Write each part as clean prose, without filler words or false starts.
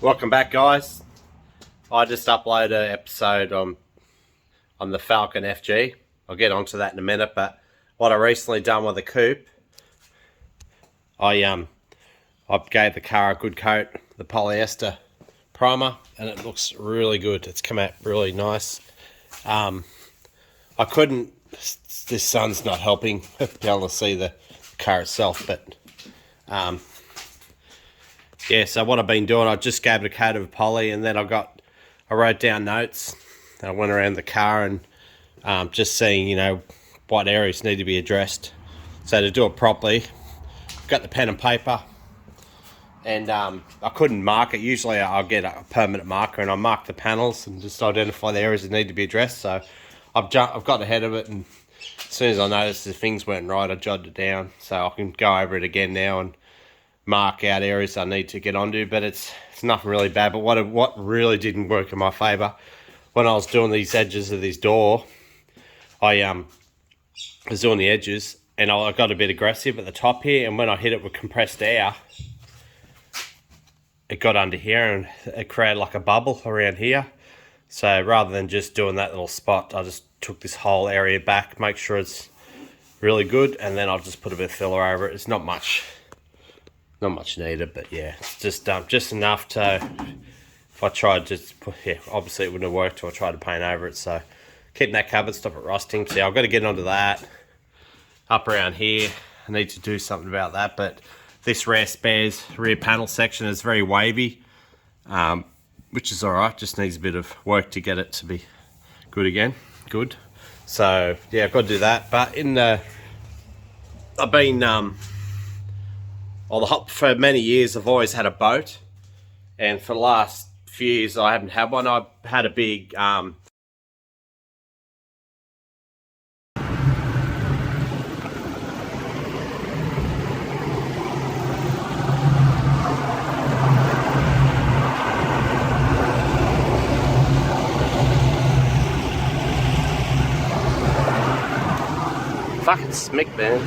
Welcome back, guys. I just uploaded an episode on the Falcon FG. I'll get onto that in a minute, but what I recently done with the coupe, I gave the car a good coat, the polyester primer, and it looks really good. It's come out really nice. I couldn't, this sun's not helping be able to see the car itself, but yeah, so what I've been doing, I just gave it a coat of poly, and then I wrote down notes. I went around the car and just seeing, you know, what areas need to be addressed. So to do it properly, got the pen and paper, and I couldn't mark it. Usually I'll get a permanent marker and I mark the panels and just identify the areas that need to be addressed. So I've got ahead of it, and as soon as I noticed the things weren't right, I jotted it down so I can go over it again now and mark out areas I need to get onto. But it's nothing really bad. But what really didn't work in my favour, when I was doing these edges of this door, I was doing the edges and I got a bit aggressive at the top here, and when I hit it with compressed air, it got under here and it created like a bubble around here. So rather than just doing that little spot, I just took this whole area back, make sure it's really good, and then I'll just put a bit of filler over it. It's not much needed, but yeah, it's just enough to, if I tried to put, yeah, obviously it wouldn't have worked if I tried to paint over it. So keeping that covered, stop it rusting. So I've got to get onto that. Up around here, I need to do something about that, but this rear spares rear panel section is very wavy, which is all right, just needs a bit of work to get it to be good again. Good. So yeah, I've got to do that. But I've been for many years I've always had a boat, and for the last few years I haven't had one. I've had a big fucking smick, man.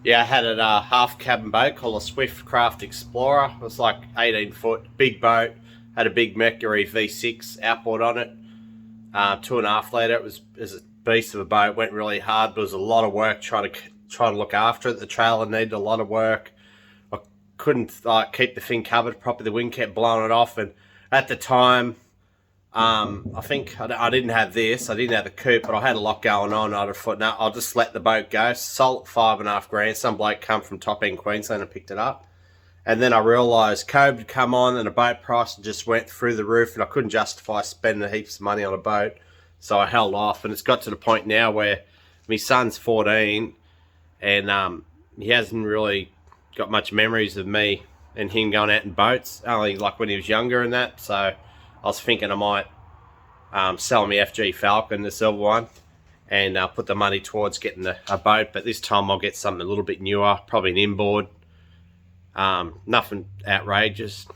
Yeah, I had a half cabin boat called a Swiftcraft Explorer. It was like 18 foot, big boat. Had a big Mercury V6 outboard on it, 2.5 litre. It was a beast of a boat. Went really hard, but it was a lot of work trying to look after it. The trailer needed a lot of work. I couldn't keep the thing covered properly. The wind kept blowing it off, and at the time, I think I didn't have this. I didn't have the coupe, but I had a lot going on. I'd have thought, no, I'll just let the boat go. Sold 5.5 grand. Some bloke come from top end Queensland and picked it up. And then I realised COVID had come on and the boat price just went through the roof, and I couldn't justify spending heaps of money on a boat. So I held off, and it's got to the point now where my son's 14 and he hasn't really got much memories of me and him going out in boats, only like when he was younger and that. So I was thinking I might sell my FG Falcon, the silver one, and put the money towards getting a boat. But this time I'll get something a little bit newer, probably an inboard. Nothing outrageous.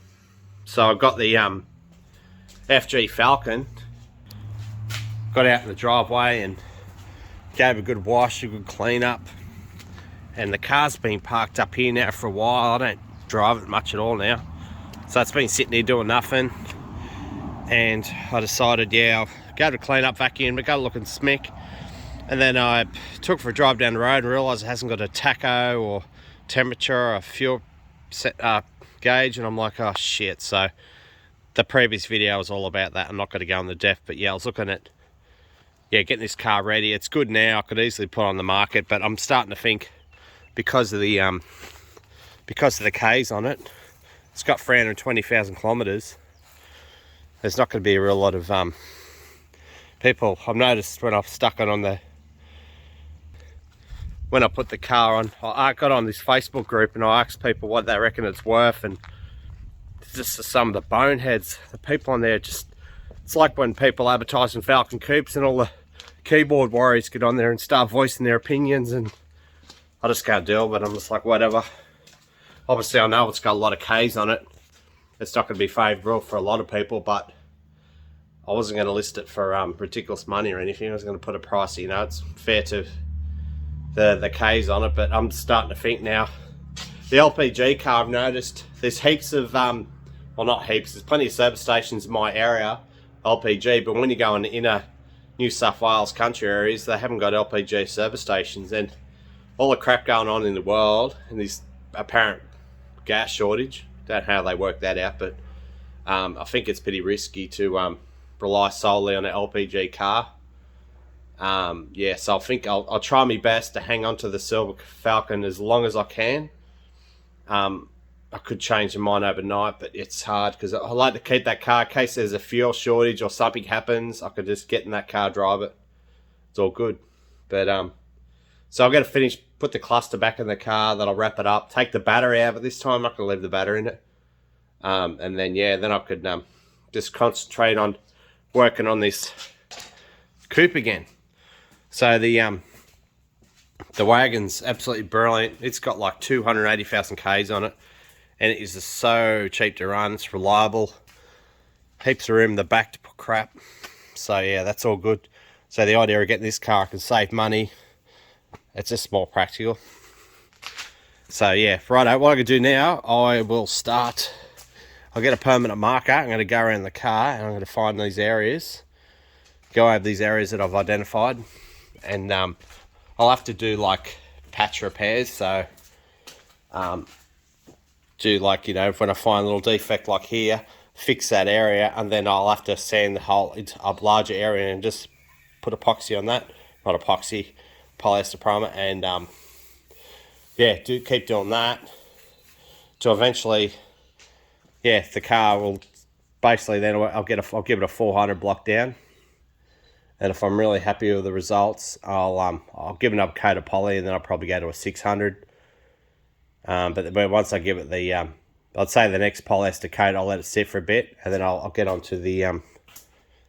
So I got the FG Falcon, got out in the driveway and gave a good wash, a good clean up. And the car's been parked up here now for a while. I don't drive it much at all now. So it's been sitting here doing nothing. And I decided, yeah, I'll go to clean up, vacuum, but go looking smick. And then I took for a drive down the road and realised it hasn't got a tacho or temperature or a fuel gauge, and I'm like, oh shit. So the previous video was all about that. I'm not going to go on the depth, but yeah, I was looking at, yeah, getting this car ready. It's good now. I could easily put it on the market, but I'm starting to think because of the Ks on it, it's got 320,000 kilometres. There's not going to be a real lot of people. I've noticed when I've stuck it on when I put the car on, I got on this Facebook group and I asked people what they reckon it's worth, and just some of the boneheads, the people on there, just, it's like when people advertising Falcon coupes and all the keyboard warriors get on there and start voicing their opinions, and I just can't deal with it. I'm just like, whatever. Obviously I know it's got a lot of Ks on it. It's not going to be favourable for a lot of people, but I wasn't going to list it for ridiculous money or anything. I was going to put a price, you know, it's fair to the K's on it. But I'm starting to think now, The LPG car, I've noticed there's heaps of, well not heaps, there's plenty of service stations in my area, LPG, but when you go in the inner New South Wales country areas, they haven't got LPG service stations, and all the crap going on in the world, and this apparent gas shortage, don't know how they work that out, but I think it's pretty risky to rely solely on an LPG car. Yeah, so I think I'll try my best to hang on to the Silver Falcon as long as I can. I could change my mind overnight, but it's hard because I like to keep that car in case there's a fuel shortage or something happens. I could just get in that car, drive it. It's all good. But so I'm going to finish, put the cluster back in the car, then I'll wrap it up, take the battery out, but this time I'm not going to leave the battery in it. And then, yeah, then I could just concentrate on working on this coupe again. So the wagon's absolutely brilliant. It's got like 280,000 Ks on it, and it is just so cheap to run. It's reliable. Heaps of room in the back to put crap. So yeah, that's all good. So the idea of getting this car, I can save money. It's just more practical. So yeah, righto, what I can do now, I will start. I'll get a permanent marker. I'm going to go around the car and I'm going to find these areas. Go over these areas that I've identified. And I'll have to do like patch repairs. So do like, you know, when I find a little defect like here, fix that area, and then I'll have to sand the whole into a larger area and just put epoxy on that. Not epoxy, polyester primer, and yeah, keep doing that to eventually, yeah, the car will basically then I'll give it a 400 block down, and if I'm really happy with the results, I'll give another coat of poly, and then I'll probably go to a 600. But once I give it the I'd say the next polyester coat, I'll let it sit for a bit, and then I'll get onto the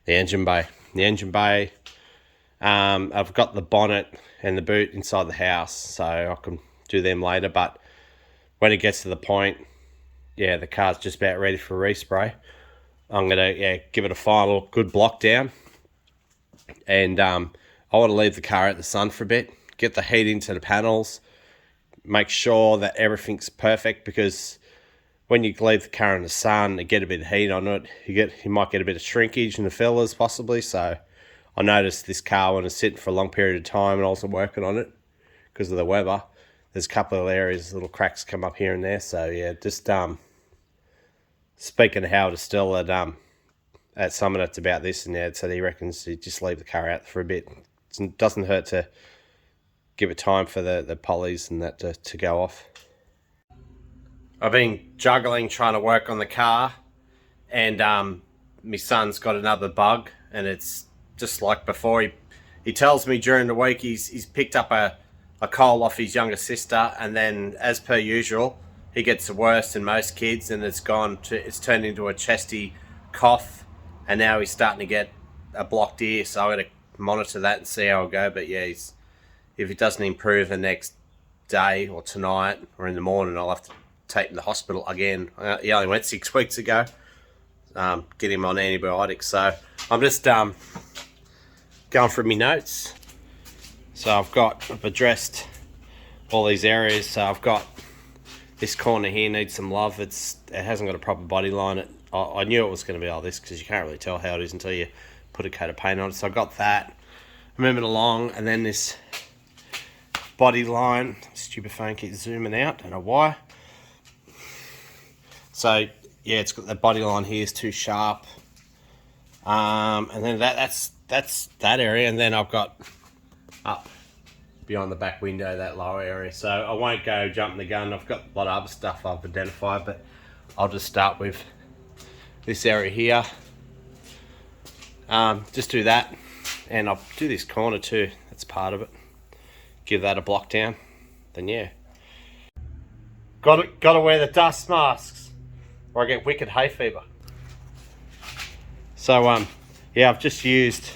engine bay. The engine bay, I've got the bonnet and the boot inside the house, so I can do them later. But when it gets to the point, yeah, the car's just about ready for respray. I'm gonna give it a final good block down, and I want to leave the car out in the sun for a bit, get the heat into the panels, make sure that everything's perfect, because when you leave the car in the sun and get a bit of heat on it, you might get a bit of shrinkage in the fillers possibly. So I noticed this car when it's sitting for a long period of time and I wasn't working on it because of the weather, there's a couple of areas, little cracks come up here and there. So yeah, just speaking to Howard still at Summit, it's about this, and yeah, so he reckons you just leave the car out for a bit. It doesn't hurt to give it time for the polys and that to go off. I've been juggling trying to work on the car, and my son's got another bug, and it's just like before. He tells me during the week he's picked up a cold off his younger sister, and then as per usual he gets the worst in most kids, and it's turned into a chesty cough, and now he's starting to get a blocked ear. So I'm going to monitor that and see how it'll go. But yeah, if it doesn't improve the next day or tonight or in the morning, I'll have to take him to the hospital again. He only went 6 weeks ago. Get him on antibiotics. So I'm just going through my notes. So I've addressed all these areas. So I've got this corner here needs some love. It hasn't got a proper body line. I knew it was going to be like this because you can't really tell how it is until you put a coat of paint on it. So I got that. Moving along, and then this body line. Stupid phone keeps zooming out. Don't know why. So yeah, it's got the body line here is too sharp. And then that's that area, and then I've got up beyond the back window that lower area. So I won't go jumping the gun. I've got a lot of other stuff I've identified, but I'll just start with this area here. Just do that, and I'll do this corner too. That's part of it. Give that a block down. Then yeah, got to wear the dust masks, or I get wicked hay fever. So yeah, I've just used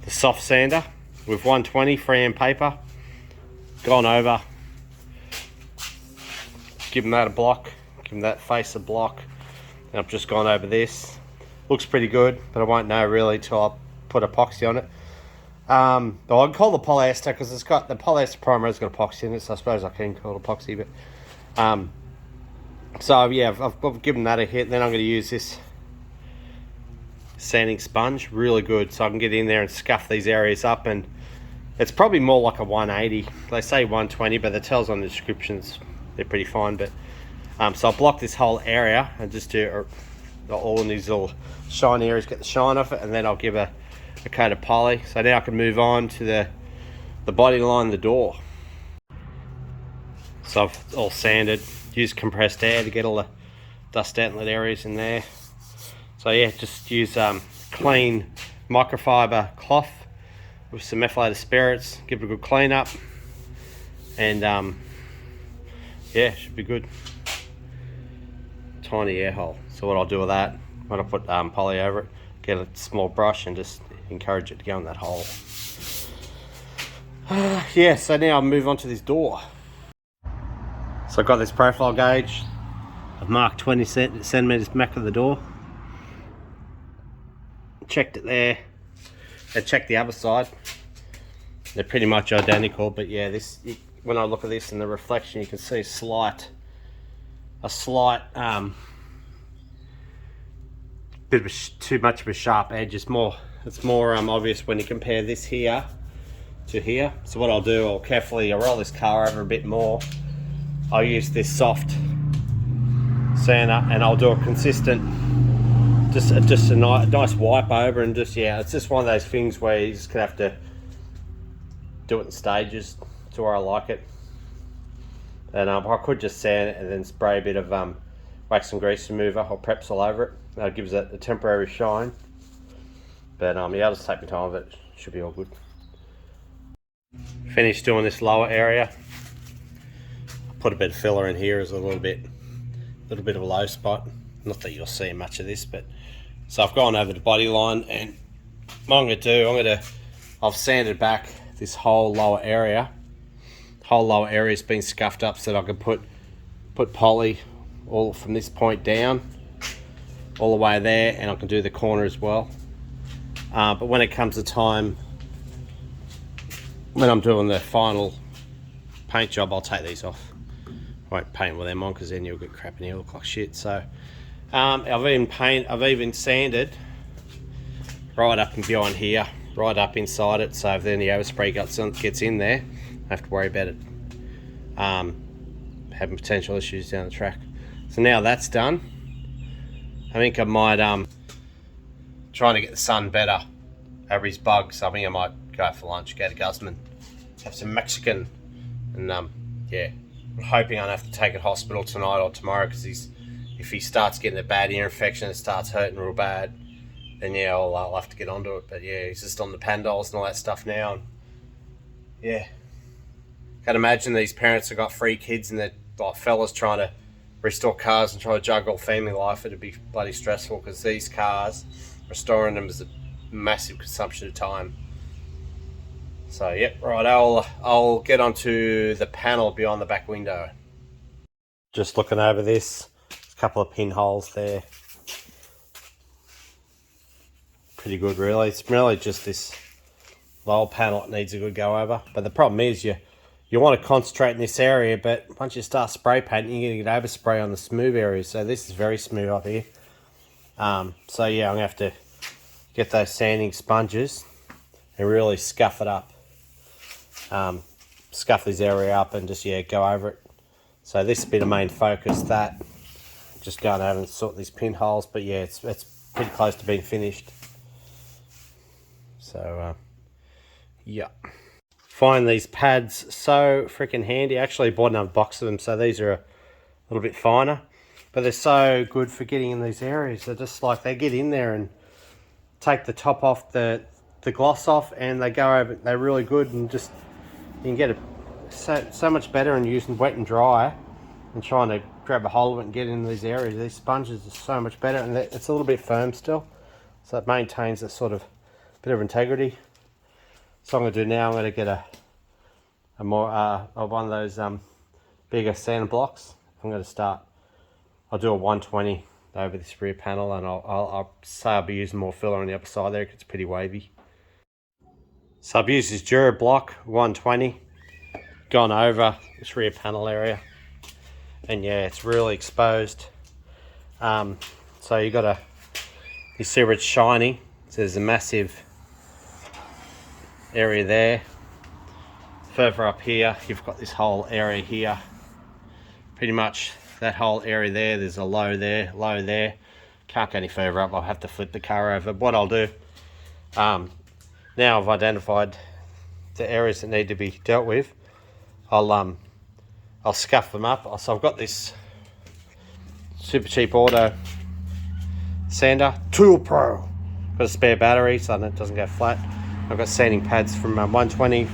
the soft sander with 120 3M paper, gone over, given that a block, given that face a block, and I've just gone over this. Looks pretty good, but I won't know really till I put epoxy on it. Well, I'd call the polyester because it's got the polyester primer has got epoxy in it, so I suppose I can call it epoxy. But so yeah, I've given that a hit. Then I'm going to use this sanding sponge, really good, so I can get in there and scuff these areas up. And it's probably more like a 180. They say 120, but it tells on the descriptions they're pretty fine. But so I'll block this whole area and just do all in these little shiny areas, get the shine off it, and then I'll give a coat of poly. So now I can move on to the body line, the door. So I've all sanded, used compressed air to get all the dust outlet areas in there. So yeah, just use clean microfiber cloth with some methylated spirits, give it a good clean up, and yeah, should be good. Tiny air hole. So what I'll do with that, when I put poly over it, get a small brush and just encourage it to go in that hole. Yeah, so now I'll move on to this door. So I've got this profile gauge. I've marked 20 centimeters back of the door. Checked it there. And checked the other side. They're pretty much identical, but yeah, when I look at this in the reflection, you can see a slight bit of too much of a sharp edge. It's more obvious when you compare this here to here. So what I'll do, I'll roll this car over a bit more. I'll use this soft sander and I'll do a consistent, just a nice wipe over, and just, yeah, it's just one of those things where you just gonna have to do it in stages to where I like it. And I could just sand it and then spray a bit of wax and grease remover or Preps all over it. That gives it a temporary shine. But yeah, I'll just take my time with it. Should be all good. Finished doing this lower area. Put a bit of filler in here as a little bit of a low spot. Not that you'll see much of this, but so I've gone over the body line, and what I'm going to do, I've sanded back this whole lower area. Whole lower area has been scuffed up so that I can put poly all from this point down all the way there, and I can do the corner as well. But when it comes to time, when I'm doing the final paint job, I'll take these off. I won't paint with them on because then you'll get crap and you'll look like shit. So I've even sanded right up and beyond here, right up inside it. So if then the overspray gets in there, I have to worry about it having potential issues down the track. So now that's done, I think I might trying to get the sun better over his bugs. I think I might go for lunch, go to Guzman, have some Mexican, and yeah, I'm hoping I don't have to take it to hospital tonight or tomorrow, because if he starts getting a bad ear infection, it starts hurting real bad, then yeah, I'll have to get onto it. But yeah, he's just on the Pandols and all that stuff now, and yeah, can't imagine these parents have got 3 kids and they're like fellas trying to restore cars and try to juggle family life. It'd be bloody stressful, because these cars, restoring them is a massive consumption of time. So yep, right, I'll get onto the panel beyond the back window. Just looking over this, there's a couple of pinholes there. Pretty good, really. It's really just this lower panel that needs a good go over. But the problem is you want to concentrate in this area, but once you start spray painting, you're going to get overspray on the smooth areas. So this is very smooth up here. So yeah, I'm going to have to get those sanding sponges and really scuff it up. Scuff this area up and just, yeah, go over it. So this will be the main focus, that. Just going over and sort these pinholes, but yeah, it's pretty close to being finished. So, yeah. Find these pads so freaking handy. I actually bought another box of them, so these are a little bit finer, but they're so good for getting in these areas. They're just like, they get in there and take the top off, the gloss off, and they go over. They're really good, and just you can get it so much better in using wet and dry and trying to grab a hold of it and get into these areas. These sponges are so much better, and it's a little bit firm still, so it maintains a sort of bit of integrity. So I'm going to do now, I'm going to get a more one of those bigger sand blocks. I'm going to start, I'll do a 120 over this rear panel, and I'll say I'll be using more filler on the upper side there because it's pretty wavy. So I've used this Dura block 120, gone over this rear panel area, and yeah, it's really exposed. So you see where it's shiny, so there's a massive area there. Further up here, you've got this whole area here. Pretty much that whole area there, there's a low there, low there. Can't go any further up, I'll have to flip the car over. What I'll do, now I've identified the areas that need to be dealt with, I'll scuff them up. So I've got this super cheap auto sander, Tool Pro. Got a spare battery so it doesn't go flat. I've got sanding pads from 120.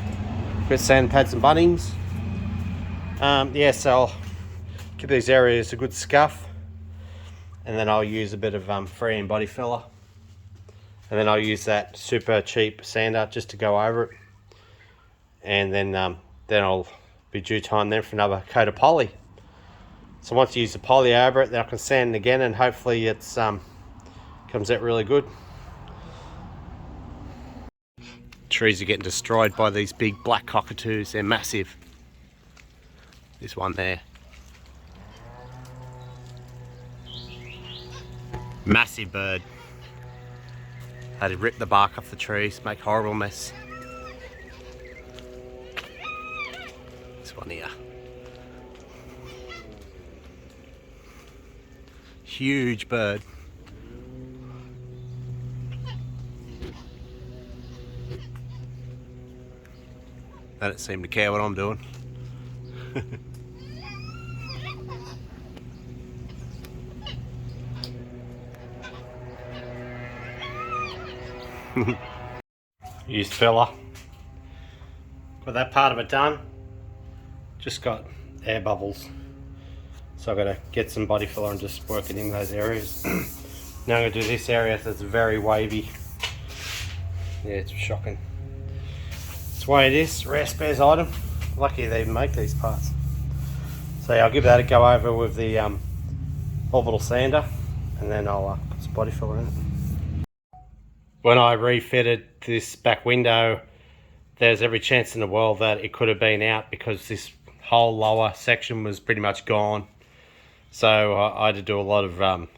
Got sand pads and Bunnings. Yeah, so I'll give these areas a good scuff, and then I'll use a bit of free and body filler, and then I'll use that super cheap sander just to go over it, and then I'll be due time then for another coat of poly. So once you use the poly over it, then I can sand it again, and hopefully it's comes out really good. Trees are getting destroyed by these big black cockatoos. They're massive. This one there. Massive bird. Had to rip the bark off the trees, make a horrible mess. This one here. Huge bird. They don't seem to care what I'm doing. Used filler. Got that part of it done. Just got air bubbles. So I've got to get some body filler and just work it in those areas. Now I'm going to do this area that's very wavy. Yeah, it's shocking. It's the way it is, rare spares item. Lucky they even make these parts. So yeah, I'll give that a go over with the orbital sander, and then I'll put some body filler in it. When I refitted this back window, there's every chance in the world that it could have been out because this whole lower section was pretty much gone. So I had to do a lot of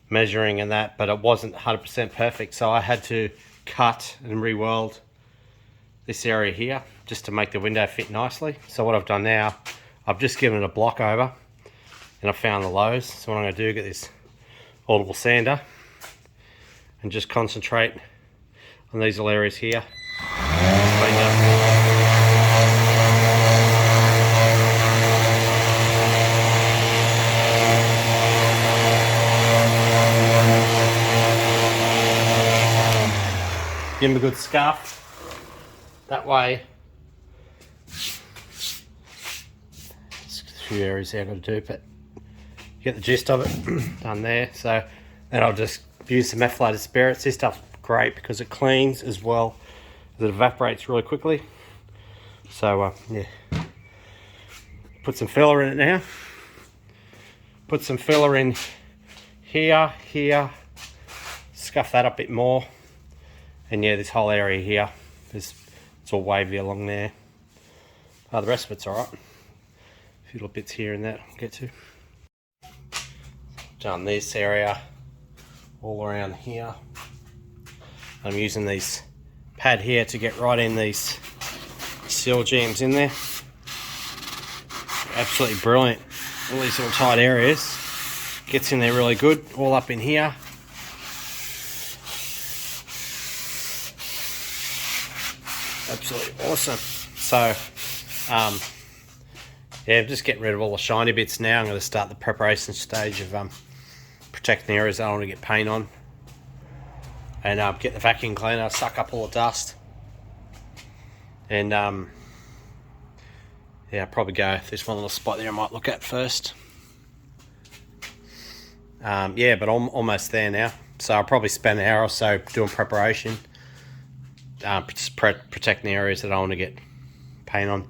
measuring and that, but it wasn't 100% perfect. So I had to cut and re-weld this area here just to make the window fit nicely. So what I've done now, I've just given it a block over and I found the lows. So what I'm going to do, get this audible sander and just concentrate on these little areas here. Clean up. Give them a good scuff. That way, there's a few areas there I've got to do, but you get the gist of it. Done there. So then I'll just use some methylated spirits. This stuff's great because it cleans as well as it evaporates really quickly. So yeah, put some filler in it now. Put some filler in here, scuff that up a bit more. And yeah, this whole area here, it's all wavy along there. The rest of it's alright. A few little bits here and that I'll get to. Done this area, all around here. I'm using these pad here to get right in these seal jams in there. Absolutely brilliant. All these little tight areas. Gets in there really good, all up in here. Absolutely awesome. So yeah, I'm just getting rid of all the shiny bits now. I'm going to start the preparation stage of protecting the areas I don't want to get paint on, and get the vacuum cleaner, suck up all the dust, and yeah, I'll probably go, there's one little spot there I might look at first. Yeah, but I'm almost there now, so I'll probably spend an hour or so doing preparation. Just protecting the areas that I want to get paint on.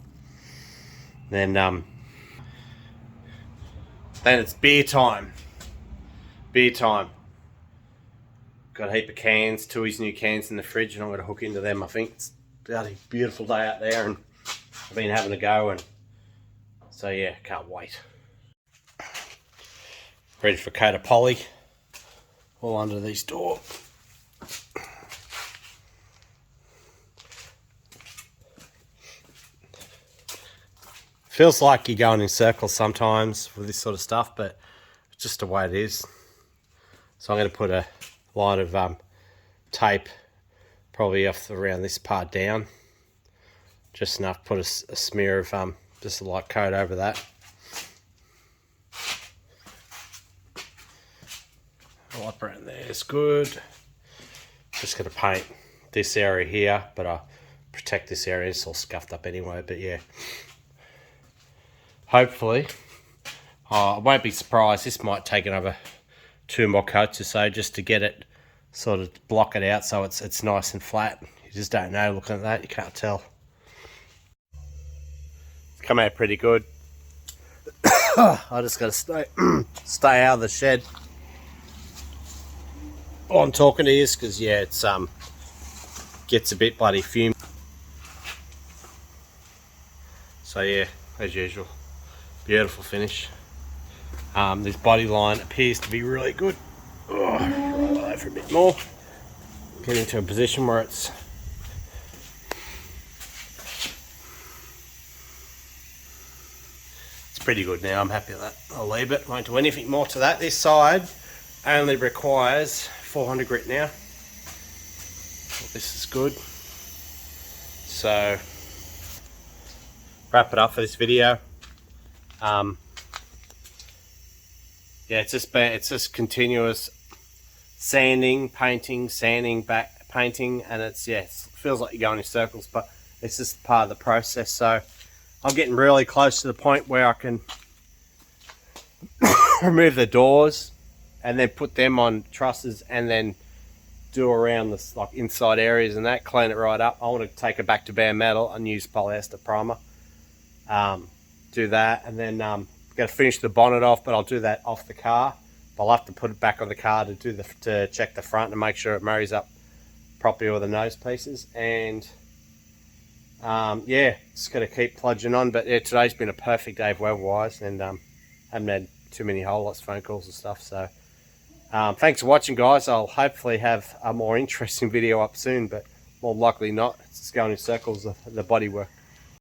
Then it's beer time. Beer time. Got a heap of cans, Tui's new cans in the fridge, and I'm going to hook into them. I think it's bloody beautiful day out there, and I've been having a go, and so yeah, can't wait. Ready for a coat of poly all under this door. Feels like you're going in circles sometimes with this sort of stuff, but it's just the way it is. So I'm going to put a line of tape probably around this part down, just enough to put a smear of just a light coat over that. Light brown there is good. Just going to paint this area here, but I'll protect this area. It's all scuffed up anyway, but yeah. Hopefully, I won't be surprised. This might take another 2 more coats or so just to get it, sort of block it out so it's nice and flat. You just don't know looking at that, you can't tell. It's come out pretty good. I just got to stay out of the shed while I'm talking to you, because yeah, it's gets a bit bloody fumed. So yeah, as usual, beautiful finish. This body line appears to be really good. Roll over a bit more. Get into a position where it's pretty good now. I'm happy with that. I'll leave it. Won't do anything more to that. This side only requires 400 grit now. Well, this is good. So wrap it up for this video. Yeah, it's just continuous sanding, painting, sanding, back painting, and it feels like you're going in circles, but it's just part of the process. So I'm getting really close to the point where I can remove the doors and then put them on trusses, and then do around the like inside areas and that, clean it right up. I want to take it back to bare metal and use polyester primer. Do that, and then going to finish the bonnet off, but I'll do that off the car. I'll have to put it back on the car to check the front and make sure it marries up properly with the nose pieces. And yeah, just got to keep plunging on. But yeah, today's been a perfect day weather-wise, and haven't had too many whole lots of phone calls and stuff. So thanks for watching, guys. I'll hopefully have a more interesting video up soon, but more likely not. It's just going in circles, the bodywork.